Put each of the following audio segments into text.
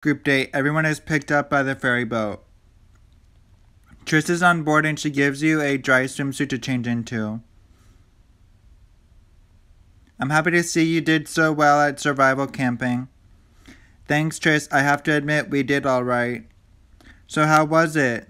Group date. Everyone is picked up by the ferry boat. Triss is on board and she gives you a dry swimsuit to change into. I'm happy to see you did so well at survival camping. Thanks, Triss. I have to admit we did all right. So how was it?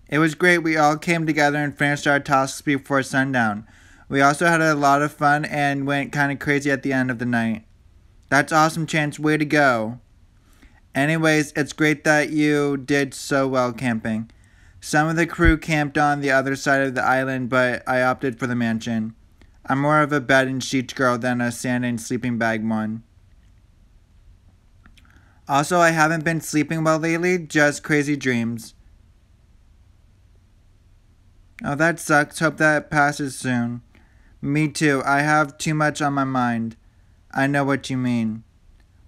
It was great. We all came together and finished our tasks before sundown. We also had a lot of fun and went kind of crazy at the end of the night. That's awesome, Chance. Way to go. Anyways, it's great that you did so well camping. Some of the crew camped on the other side of the island, but I opted for the mansion. I'm more of a bed and sheets girl than a sand and sleeping bag one. Also, I haven't been sleeping well lately, just crazy dreams. Oh, that sucks. Hope that passes soon. Me too. I have too much on my mind. I know what you mean.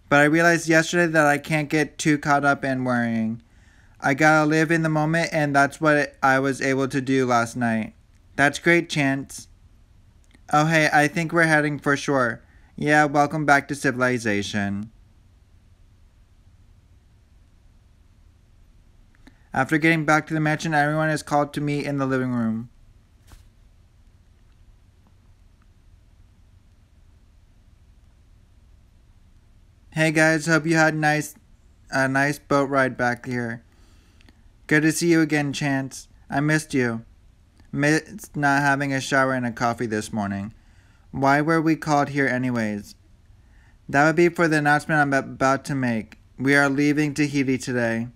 But I realized yesterday that I can't get too caught up in worrying. I gotta live in the moment, and that's what I was able to do last night. That's great, Chance. Oh hey, I think we're heading for shore. Yeah, welcome back to civilization. After getting back to the mansion, everyone is called to meet in the living room. Hey guys, hope you had a nice boat ride back here. Good to see you again, Chance. I missed you. Missed not having a shower and a coffee this morning. Why were we called here anyways? That would be for the announcement I'm about to make. We are leaving Tahiti today.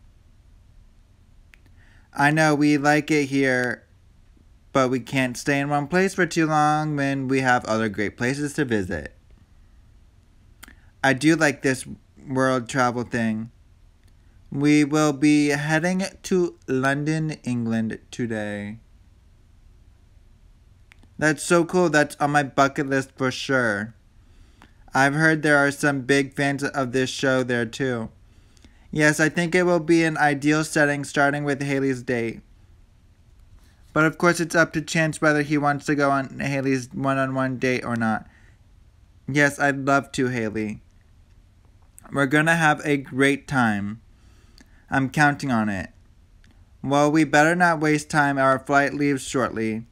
I know we like it here, but we can't stay in one place for too long when we have other great places to visit. I do like this world travel thing. We will be heading to London, England today. That's so cool. That's on my bucket list for sure. I've heard there are some big fans of this show there too. Yes, I think it will be an ideal setting starting with Haley's date. But of course it's up to Chance whether he wants to go on Haley's one-on-one date or not. Yes, I'd love to, Haley. We're gonna have a great time. I'm counting on it. Well, we better not waste time. Our flight leaves shortly.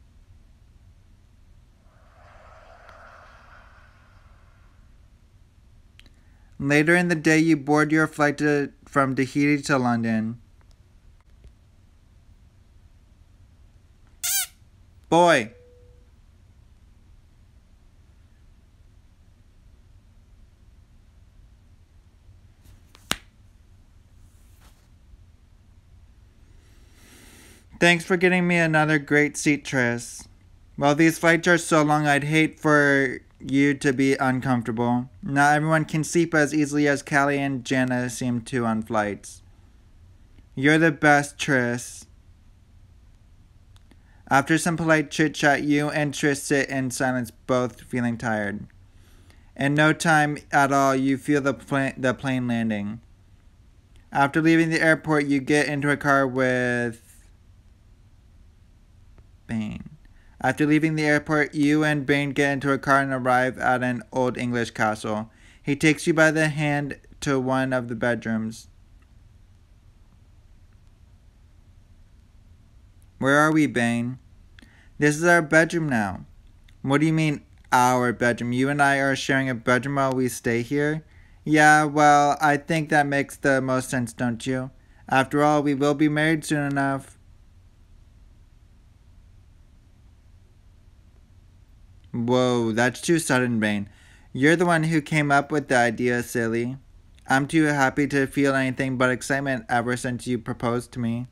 Later in the day, you board your flight from Tahiti to London. Boy! Thanks for getting me another great seat, Triss. Well, these flights are so long, I'd hate for you to be uncomfortable. Not everyone can sleep as easily as Callie and Jana seem to on flights. You're the best, Triss. After some polite chit-chat, you and Triss sit in silence, both feeling tired. In no time at all, you feel the plane landing. After leaving the airport, you get into a car with Bane. After leaving the airport, you and Bane get into a car and arrive at an old English castle. He takes you by the hand to one of the bedrooms. Where are we, Bane? This is our bedroom now. What do you mean, our bedroom? You and I are sharing a bedroom while we stay here? Yeah, well, I think that makes the most sense, don't you? After all, we will be married soon enough. Whoa, that's too sudden, Bane. You're the one who came up with the idea, silly. I'm too happy to feel anything but excitement ever since you proposed to me.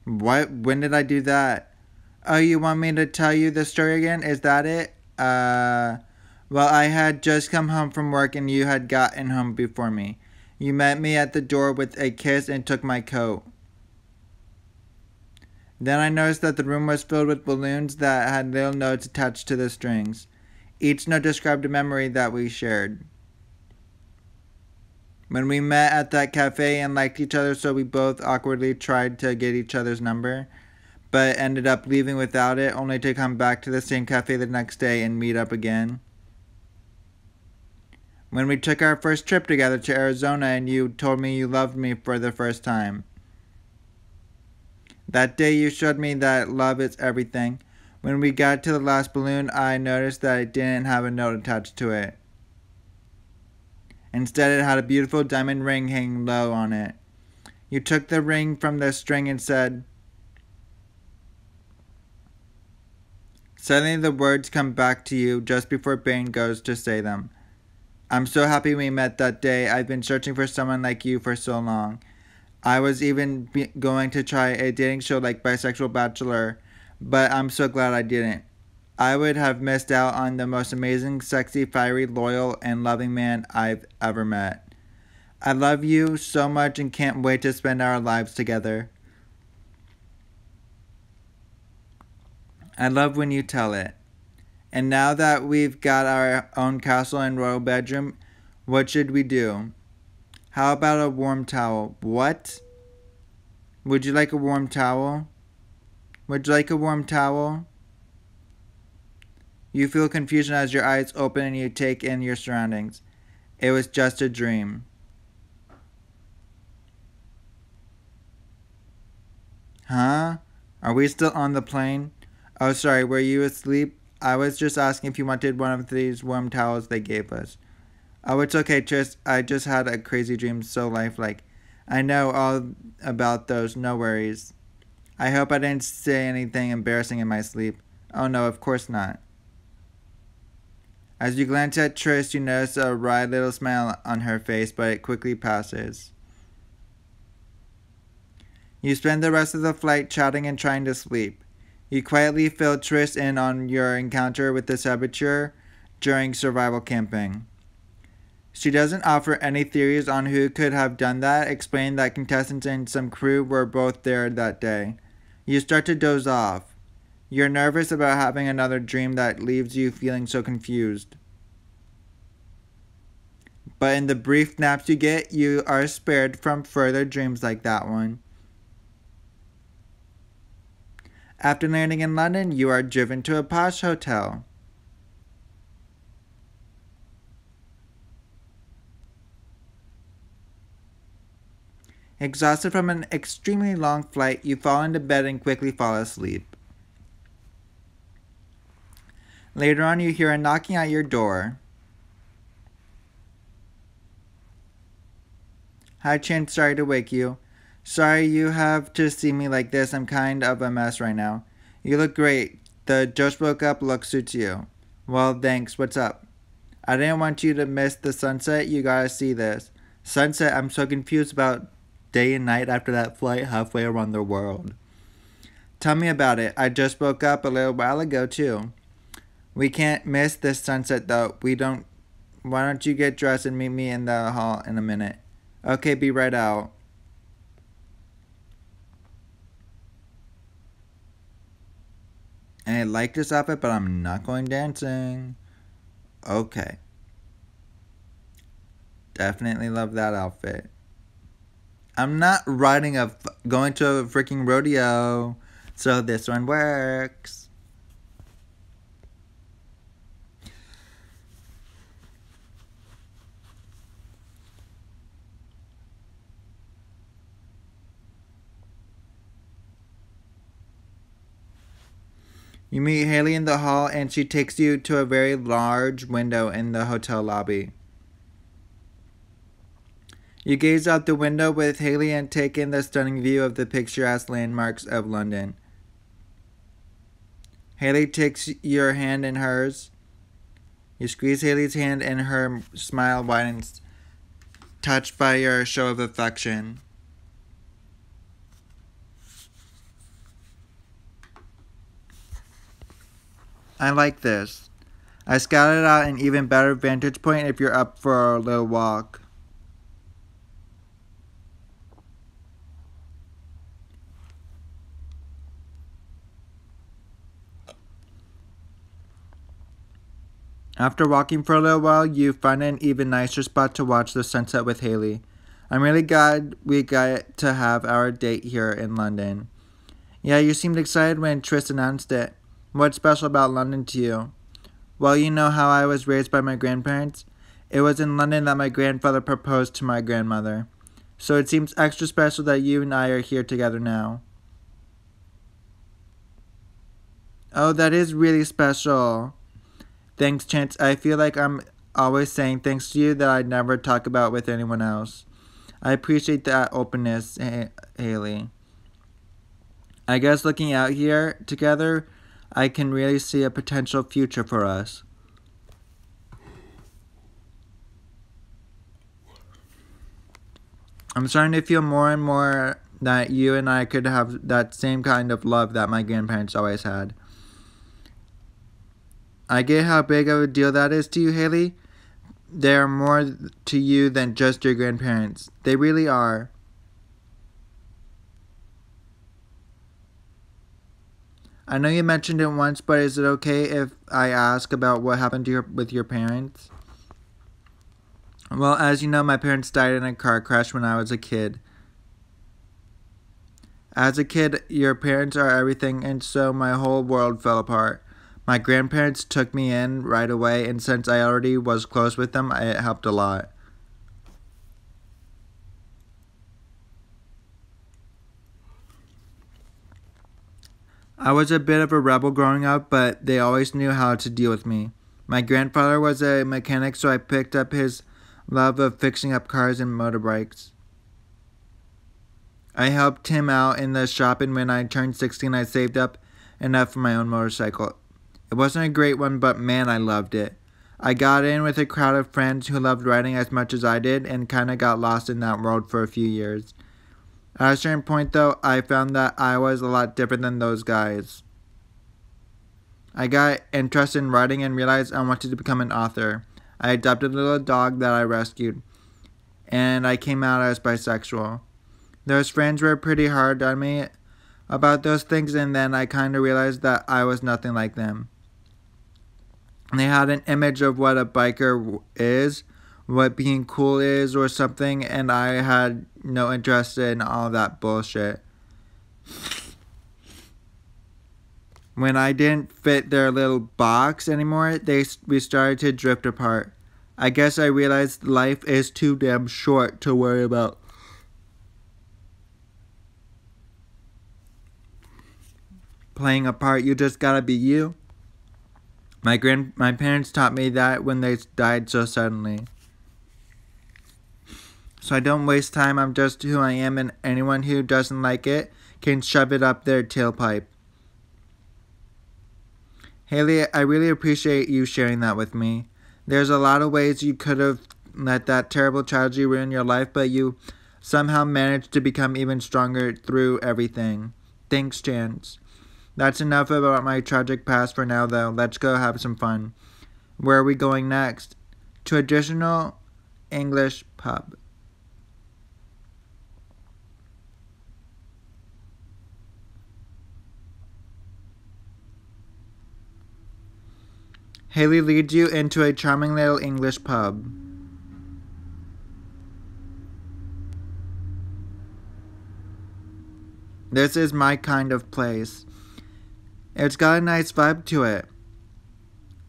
What? When did I do that? Oh, you want me to tell you the story again? Is that it? Well, I had just come home from work and you had gotten home before me. You met me at the door with a kiss and took my coat. Then I noticed that the room was filled with balloons that had little notes attached to the strings. Each note described a memory that we shared. When we met at that cafe and liked each other, so we both awkwardly tried to get each other's number, but ended up leaving without it, only to come back to the same cafe the next day and meet up again. When we took our first trip together to Arizona and you told me you loved me for the first time. That day you showed me that love is everything. When we got to the last balloon, I noticed that it didn't have a note attached to it. Instead, it had a beautiful diamond ring hanging low on it. You took the ring from the string and said, suddenly the words come back to you just before Bane goes to say them. I'm so happy we met that day. I've been searching for someone like you for so long. I was even going to try a dating show like Bisexual Bachelor, but I'm so glad I didn't. I would have missed out on the most amazing, sexy, fiery, loyal, and loving man I've ever met. I love you so much and can't wait to spend our lives together. I love when you tell it. And now that we've got our own castle and royal bedroom, what should we do? How about a warm towel? What? Would you like a warm towel? Would you like a warm towel? You feel confusion as your eyes open and you take in your surroundings. It was just a dream. Huh? Are we still on the plane? Oh, sorry, were you asleep? I was just asking if you wanted one of these warm towels they gave us. Oh, it's okay, Tris. I just had a crazy dream, so lifelike. I know all about those, no worries. I hope I didn't say anything embarrassing in my sleep. Oh no, of course not. As you glance at Tris, you notice a wry little smile on her face, but it quickly passes. You spend the rest of the flight chatting and trying to sleep. You quietly fill Tris in on your encounter with the saboteur during survival camping. She doesn't offer any theories on who could have done that, explaining that contestants and some crew were both there that day. You start to doze off. You're nervous about having another dream that leaves you feeling so confused. But in the brief naps you get, you are spared from further dreams like that one. After landing in London, you are driven to a posh hotel. Exhausted from an extremely long flight, you fall into bed and quickly fall asleep. Later on, you hear a knocking at your door. Hi, Chin, sorry to wake you. Sorry you have to see me like this. I'm kind of a mess right now. You look great. The just woke up look suits you. Well, thanks. What's up? I didn't want you to miss the sunset. You gotta see this. Sunset? I'm so confused about day and night after that flight halfway around the world. Tell me about it. I just woke up a little while ago, too. We can't miss this sunset, though. Why don't you get dressed and meet me in the hall in a minute? Okay, be right out. And I like this outfit, but I'm not going dancing. Okay. Definitely love that outfit. I'm not going to a freaking rodeo, so this one works. You meet Haley in the hall and she takes you to a very large window in the hotel lobby. You gaze out the window with Haley and take in the stunning view of the picturesque landmarks of London. Haley takes your hand in hers. You squeeze Haley's hand and her smile widens, touched by your show of affection. I like this. I scouted out an even better vantage point if you're up for a little walk. After walking for a little while, you find an even nicer spot to watch the sunset with Haley. I'm really glad we got to have our date here in London. Yeah, you seemed excited when Tris announced it. What's special about London to you? Well, you know how I was raised by my grandparents. It was in London that my grandfather proposed to my grandmother. So it seems extra special that you and I are here together now. Oh, that is really special. Thanks, Chance. I feel like I'm always saying things to you that I'd never talk about with anyone else. I appreciate that openness, Haley. I guess looking out here together, I can really see a potential future for us. I'm starting to feel more and more that you and I could have that same kind of love that my grandparents always had. I get how big of a deal that is to you, Haley. They are more to you than just your grandparents. They really are. I know you mentioned it once, but is it okay if I ask about what happened to with your parents? Well, as you know, my parents died in a car crash when I was a kid. As a kid, your parents are everything, and so my whole world fell apart. My grandparents took me in right away, and since I already was close with them, it helped a lot. I was a bit of a rebel growing up, but they always knew how to deal with me. My grandfather was a mechanic, so I picked up his love of fixing up cars and motorbikes. I helped him out in the shop, and when I turned 16, I saved up enough for my own motorcycle. It wasn't a great one, but man, I loved it. I got in with a crowd of friends who loved riding as much as I did and kinda got lost in that world for a few years. At a certain point, though, I found that I was a lot different than those guys. I got interested in writing and realized I wanted to become an author. I adopted a little dog that I rescued, and I came out as bisexual. Those friends were pretty hard on me about those things, and then I kinda realized that I was nothing like them. They had an image of what a biker is, what being cool is or something, and I had no interest in all that bullshit. When I didn't fit their little box anymore, we started to drift apart. I guess I realized life is too damn short to worry about playing a part. You just gotta be you. My parents taught me that when they died so suddenly. So I don't waste time, I'm just who I am, and anyone who doesn't like it can shove it up their tailpipe. Haley, I really appreciate you sharing that with me. There's a lot of ways you could have let that terrible tragedy ruin your life, but you somehow managed to become even stronger through everything. Thanks, Chance. That's enough about my tragic past for now, though. Let's go have some fun. Where are we going next? Traditional English pub. Haley leads you into a charming little English pub. This is my kind of place. It's got a nice vibe to it.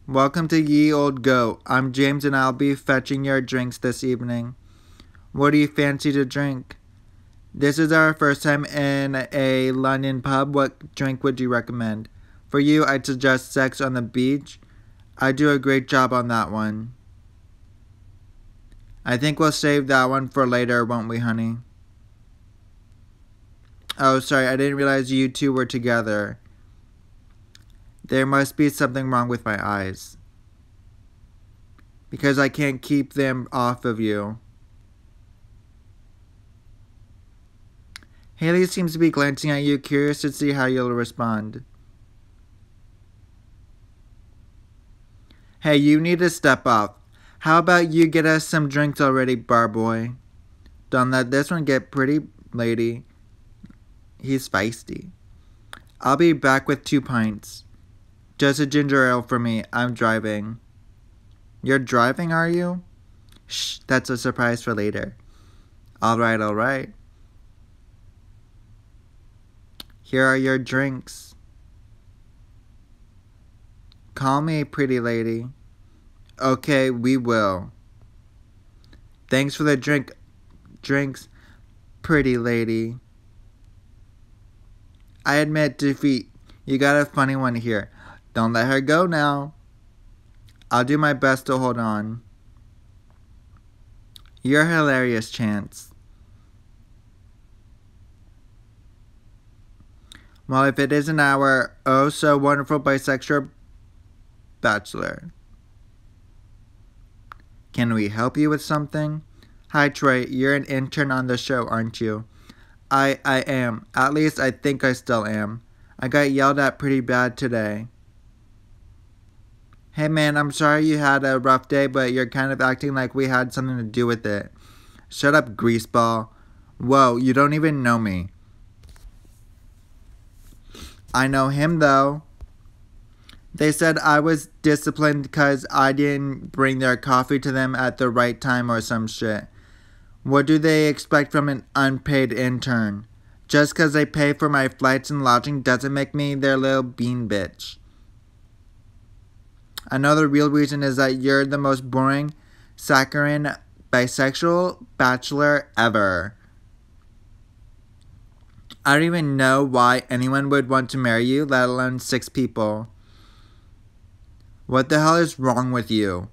Welcome to Ye Old Goat. I'm James and I'll be fetching your drinks this evening. What do you fancy to drink? This is our first time in a London pub. What drink would you recommend? For you, I'd suggest Sex on the Beach. I do a great job on that one. I think we'll save that one for later, won't we, honey? Oh, sorry, I didn't realize you two were together. There must be something wrong with my eyes. Because I can't keep them off of you. Haley seems to be glancing at you, curious to see how you'll respond. Hey, you need to step up. How about you get us some drinks already, bar boy? Don't let this one get pretty, lady. He's feisty. I'll be back with 2 pints. Just a ginger ale for me. I'm driving. You're driving, are you? Shh, that's a surprise for later. Alright, alright. Here are your drinks. Call me, pretty lady. Okay, we will. Thanks for the drinks, pretty lady. I admit defeat. You got a funny one here. Don't let her go now. I'll do my best to hold on. You're hilarious, Chance. Well, if it isn't our oh so wonderful bisexual Bachelor. Can we help you with something? Hi, Troy. You're an intern on the show, aren't you? I am. At least I think I still am. I got yelled at pretty bad today. Hey man, I'm sorry you had a rough day, but you're kind of acting like we had something to do with it. Shut up, greaseball. Whoa, you don't even know me. I know him though. They said I was disciplined because I didn't bring their coffee to them at the right time or some shit. What do they expect from an unpaid intern? Just because they pay for my flights and lodging doesn't make me their little bean bitch. I know the real reason is that you're the most boring, saccharine, bisexual bachelor ever. I don't even know why anyone would want to marry you, let alone 6 people. What the hell is wrong with you?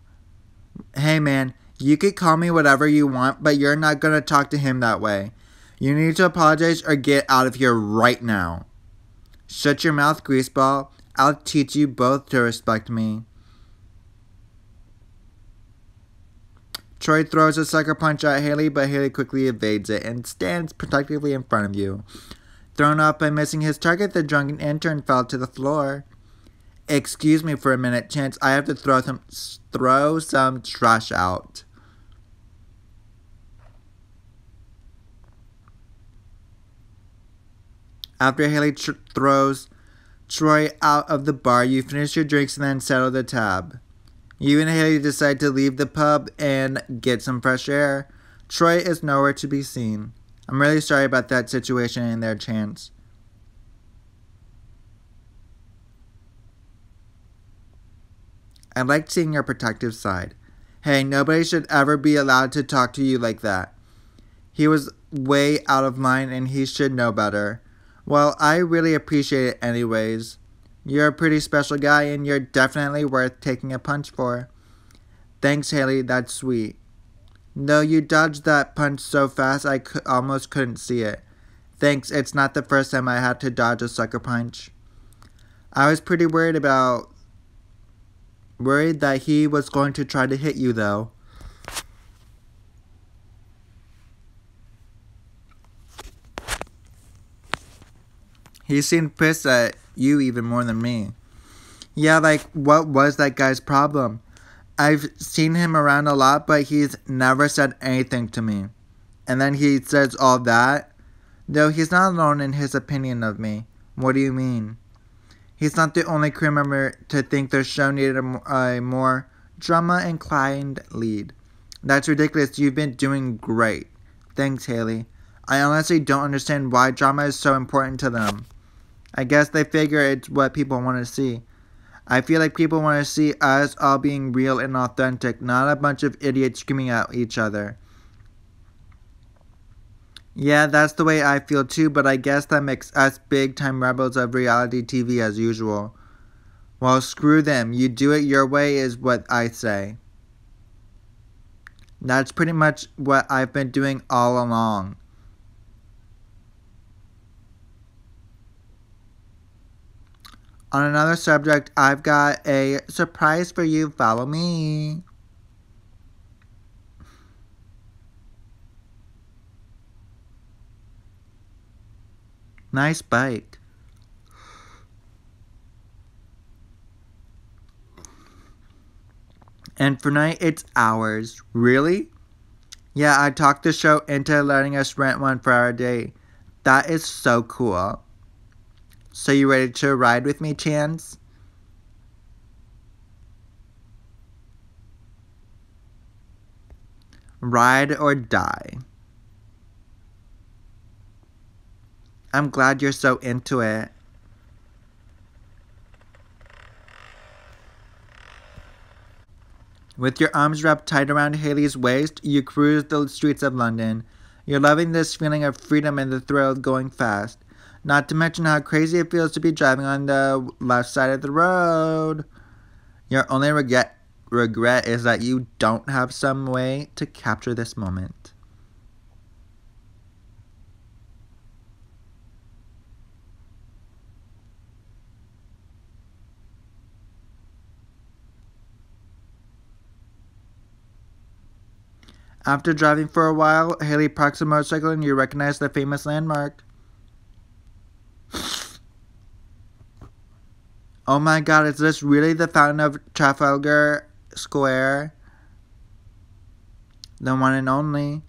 Hey man, you could call me whatever you want, but you're not gonna talk to him that way. You need to apologize or get out of here right now. Shut your mouth, greaseball. I'll teach you both to respect me. Troy throws a sucker punch at Haley, but Haley quickly evades it and stands protectively in front of you. Thrown off by missing his target, the drunken intern fell to the floor. Excuse me for a minute, Chance. I have to throw some trash out. After Haley throws Troy out of the bar, you finish your drinks and then settle the tab. You and Haley decide to leave the pub and get some fresh air. Troy is nowhere to be seen. I'm really sorry about that situation in there, Chance. I liked seeing your protective side. Hey, nobody should ever be allowed to talk to you like that. He was way out of line and he should know better. Well, I really appreciate it anyways. You're a pretty special guy and you're definitely worth taking a punch for. Thanks, Haley, that's sweet. No, you dodged that punch so fast I almost couldn't see it. Thanks, it's not the first time I had to dodge a sucker punch. I was pretty worried that he was going to try to hit you though. He seemed pissed at you even more than me. Yeah, like, what was that guy's problem? I've seen him around a lot, but he's never said anything to me. And then he says all that? Though he's not alone in his opinion of me. What do you mean? He's not the only crew member to think their show needed a more drama-inclined lead. That's ridiculous. You've been doing great. Thanks, Haley. I honestly don't understand why drama is so important to them. I guess they figure it's what people want to see. I feel like people want to see us all being real and authentic, not a bunch of idiots screaming at each other. Yeah, that's the way I feel too, but I guess that makes us big-time rebels of reality TV as usual. Well, screw them. You do it your way is what I say. That's pretty much what I've been doing all along. On another subject, I've got a surprise for you. Follow me. Nice bike. And for night, it's ours. Really? Yeah, I talked the show into letting us rent one for our day. That is so cool. So you ready to ride with me, Chance? Ride or die. I'm glad you're so into it. With your arms wrapped tight around Haley's waist, you cruise the streets of London. You're loving this feeling of freedom and the thrill of going fast. Not to mention how crazy it feels to be driving on the left side of the road. Your only regret is that you don't have some way to capture this moment. After driving for a while, Haley parks a motorcycle and you recognize the famous landmark. Oh my god, is this really the fountain of Trafalgar Square? The one and only.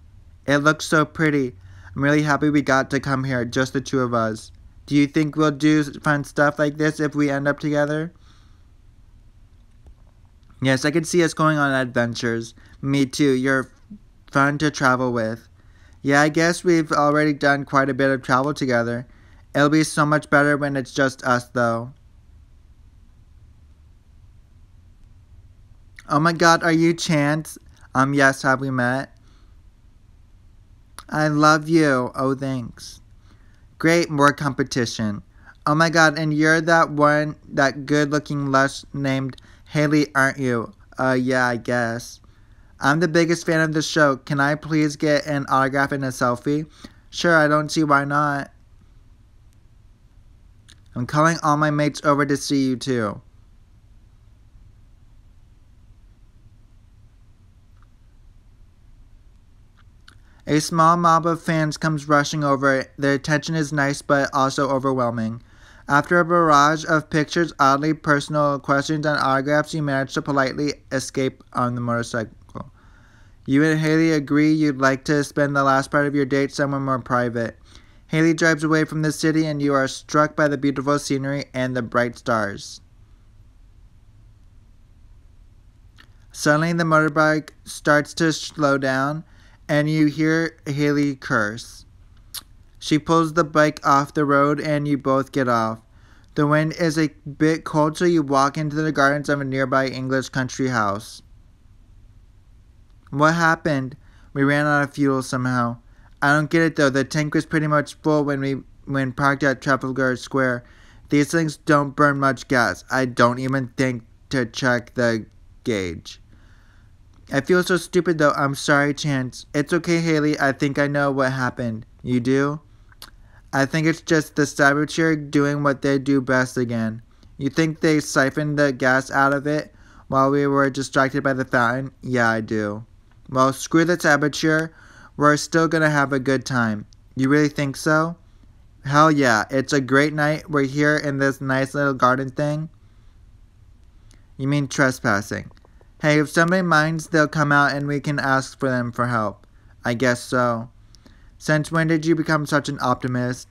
It looks so pretty. I'm really happy we got to come here, just the two of us. Do you think we'll do fun stuff like this if we end up together? Yes, I could see us going on adventures. Me too, you're fun to travel with. Yeah, I guess we've already done quite a bit of travel together. It'll be so much better when it's just us, though. Oh my god, are you Chance? Yes, have we met? I love you. Oh, thanks. Great, more competition. Oh my god, and you're that good-looking lush named Haley, aren't you? Yeah, I guess. I'm the biggest fan of the show. Can I please get an autograph and a selfie? Sure, I don't see why not. I'm calling all my mates over to see you too. A small mob of fans comes rushing over. Their attention is nice but also overwhelming. After a barrage of pictures, oddly personal questions, and autographs, you manage to politely escape on the motorcycle. You and Haley agree you'd like to spend the last part of your date somewhere more private. Haley drives away from the city and you are struck by the beautiful scenery and the bright stars. Suddenly the motorbike starts to slow down and you hear Haley curse. She pulls the bike off the road and you both get off. The wind is a bit cold, so you walk into the gardens of a nearby English country house. What happened? We ran out of fuel somehow. I don't get it though. The tank was pretty much full when parked at Trafalgar Square. These things don't burn much gas. I don't even think to check the gauge. I feel so stupid though. I'm sorry, Chance. It's okay, Haley. I think I know what happened. You do? I think it's just the saboteur doing what they do best again. You think they siphoned the gas out of it while we were distracted by the fountain? Yeah, I do. Well, screw the saboteur. We're still gonna have a good time. You really think so? Hell yeah. It's a great night. We're here in this nice little garden thing. You mean trespassing? Hey, if somebody minds, they'll come out and we can ask for them for help. I guess so. Since when did you become such an optimist?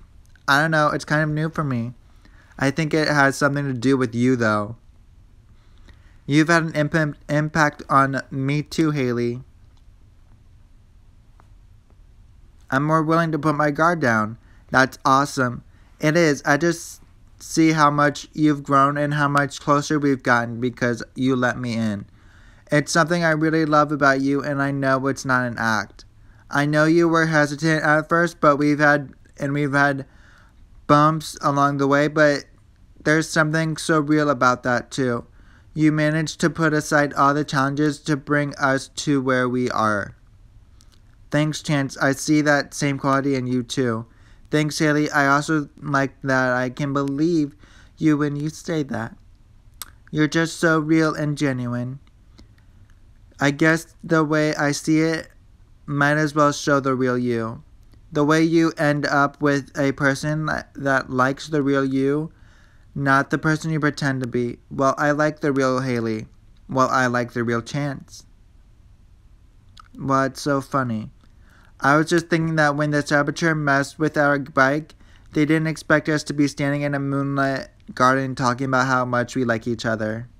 I don't know, it's kind of new for me. I think it has something to do with you, though. You've had an impact on me too, Haley. I'm more willing to put my guard down. That's awesome. It is. I just see how much you've grown and how much closer we've gotten because you let me in. It's something I really love about you, and I know it's not an act. I know you were hesitant at first, but we've had bumps along the way, but there's something so real about that too. You managed to put aside all the challenges to bring us to where we are. Thanks, Chance. I see that same quality in you too. Thanks, Haley. I also like that I can believe you when you say that. You're just so real and genuine. I guess the way I see it might as well show the real you. The way you end up with a person that likes the real you, not the person you pretend to be. Well, I like the real Haley. Well, I like the real Chance. What's so funny? I was just thinking that when the saboteur messed with our bike, they didn't expect us to be standing in a moonlit garden talking about how much we like each other.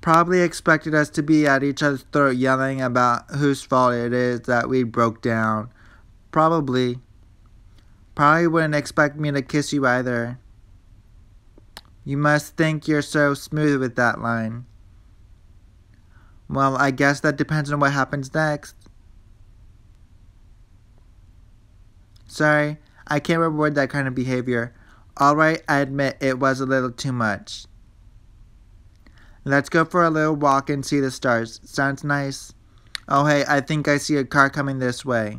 Probably expected us to be at each other's throat yelling about whose fault it is that we broke down. Probably wouldn't expect me to kiss you either. You must think you're so smooth with that line. Well, I guess that depends on what happens next. Sorry, I can't reward that kind of behavior. Alright, I admit it was a little too much. Let's go for a little walk and see the stars. Sounds nice. Oh hey, I think I see a car coming this way.